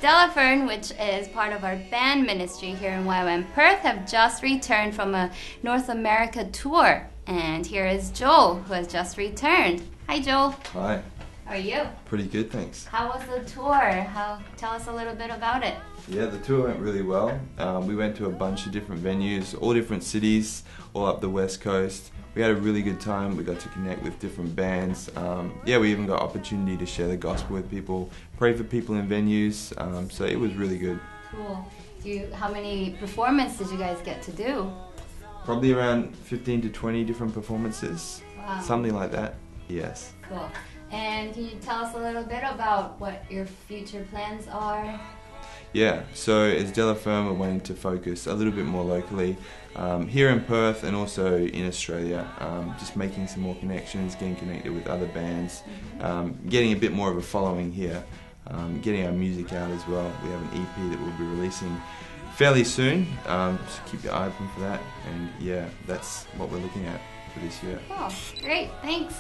Delafern, which is part of our band ministry here in YWAM Perth, have just returned from a North America tour. And here is Joel, who has just returned. Hi, Joel. Hi. How are you? Pretty good, thanks. How was the tour? Tell us a little bit about it. Yeah, the tour went really well. We went to a bunch of different venues, all different cities, all up the West Coast. We had a really good time. We got to connect with different bands. Yeah, we even got opportunity to share the gospel with people, pray for people in venues. So it was really good. Cool. How many performances did you guys get to do? Probably around 15 to 20 different performances. Wow. Something like that, yes. Cool. And can you tell us a little bit about what your future plans are? Yeah, so as Delafern, we're wanting to focus a little bit more locally here in Perth and also in Australia, just making some more connections, getting connected with other bands, getting a bit more of a following here, getting our music out as well. We have an EP that we'll be releasing fairly soon, so keep your eye open for that, and yeah, that's what we're looking at for this year. Cool, great, thanks.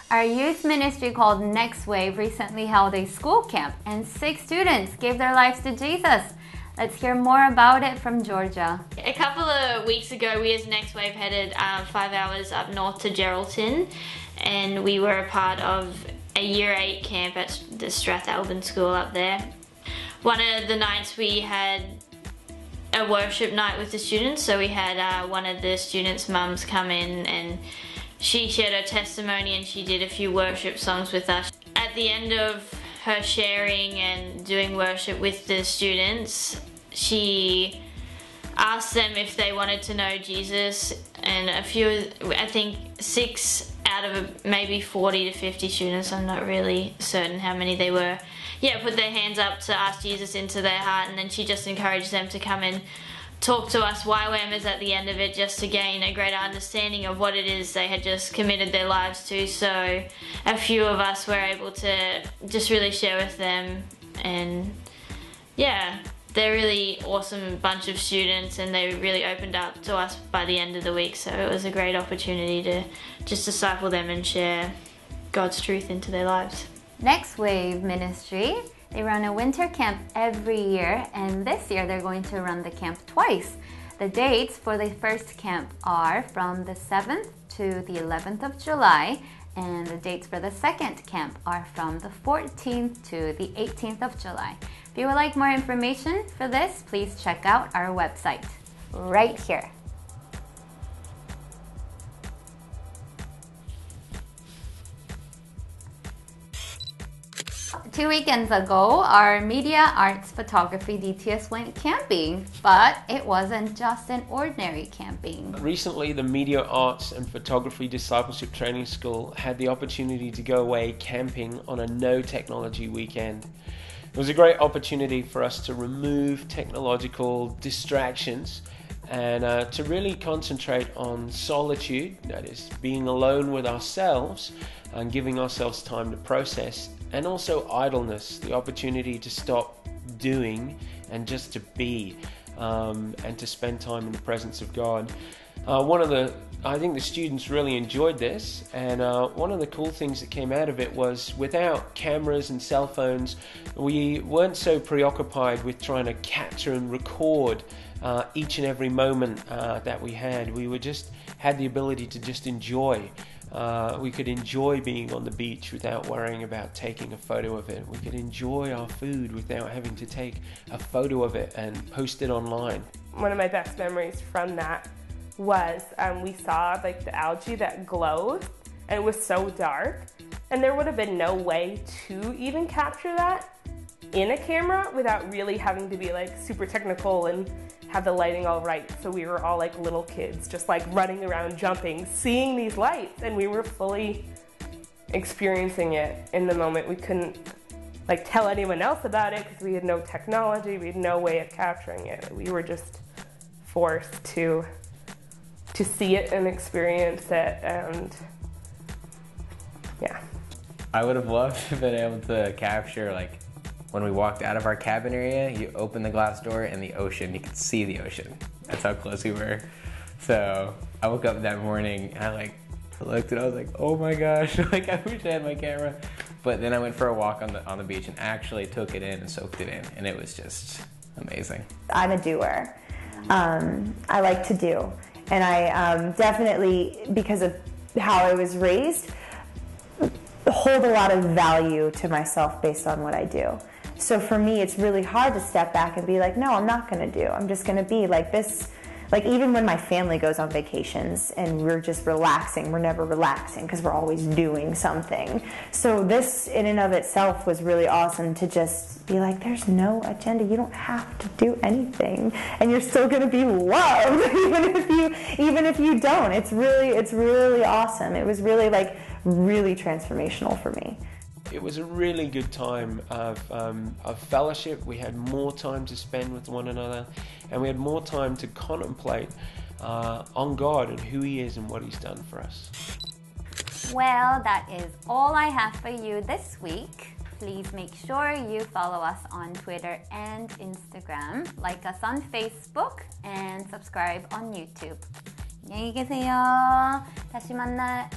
Our youth ministry called Next Wave recently held a school camp and 6 students gave their lives to Jesus. Let's hear more about it from Georgia. A couple of weeks ago, we as Next Wave headed 5 hours up north to Geraldton, and we were a part of a Year 8 camp at the Strathalbyn School up there. One of the nights we had a worship night with the students, so we had one of the students' mums come in and she shared her testimony and she did a few worship songs with us. At the end of her sharing and doing worship with the students, she asked them if they wanted to know Jesus, and a few, I think 6 out of maybe 40 to 50 students, I'm not really certain how many they were, yeah, put their hands up to ask Jesus into their heart, and then she just encouraged them to come and talk to us YWAMers at the end of it, just to gain a greater understanding of what it is they had just committed their lives to. So a few of us were able to just really share with them, and yeah, they're a really awesome bunch of students and they really opened up to us by the end of the week, so it was a great opportunity to just disciple them and share God's truth into their lives. Next Wave Ministry, they run a winter camp every year, and this year they're going to run the camp twice. The dates for the first camp are from the 7th to the 11th of July, and the dates for the second camp are from the 14th to the 18th of July. If you would like more information for this, please check out our website right here. 2 weekends ago, our media, arts, photography DTS went camping, but it wasn't just an ordinary camping. Recently, the Media, Arts and Photography Discipleship Training School had the opportunity to go away camping on a no technology weekend. It was a great opportunity for us to remove technological distractions and to really concentrate on solitude, that is, being alone with ourselves and giving ourselves time to process, and also idleness, the opportunity to stop doing and just to be, and to spend time in the presence of God. I think the students really enjoyed this, and one of the cool things that came out of it was, without cameras and cell phones, we weren't so preoccupied with trying to capture and record each and every moment that we had. We had the ability to just enjoy. We could enjoy being on the beach without worrying about taking a photo of it. We could enjoy our food without having to take a photo of it and post it online. One of my best memories from that was we saw like the algae that glowed, and it was so dark, and there would have been no way to even capture that in a camera without really having to be like super technical and have the lighting all right. So we were all like little kids, just like running around, jumping, seeing these lights, and we were fully experiencing it in the moment. We couldn't like tell anyone else about it because we had no technology, we had no way of capturing it. We were just forced to see it and experience it, and yeah. I would have loved to have been able to capture, like, when we walked out of our cabin area, you open the glass door and the ocean, you could see the ocean. That's how close we were. So I woke up that morning and I I looked and I was like, oh my gosh, like I wish I had my camera. But then I went for a walk on the beach and actually took it in and soaked it in, and it was just amazing. I'm a doer. I like to do, and I definitely, because of how I was raised, hold a lot of value to myself based on what I do. So for me, it's really hard to step back and be like, no, I'm not going to do. I'm just going to be like this. Like even when my family goes on vacations and we're just relaxing, we're never relaxing because we're always doing something. So this in and of itself was really awesome to just be like, there's no agenda. You don't have to do anything, and you're still going to be loved even if you don't. It's really awesome. It was really really transformational for me. It was a really good time of fellowship. We had more time to spend with one another, and we had more time to contemplate on God and who He is and what He's done for us. Well, that is all I have for you this week. Please make sure you follow us on Twitter and Instagram, like us on Facebook, and subscribe on YouTube. 안녕히 계세요. 다시 만나요.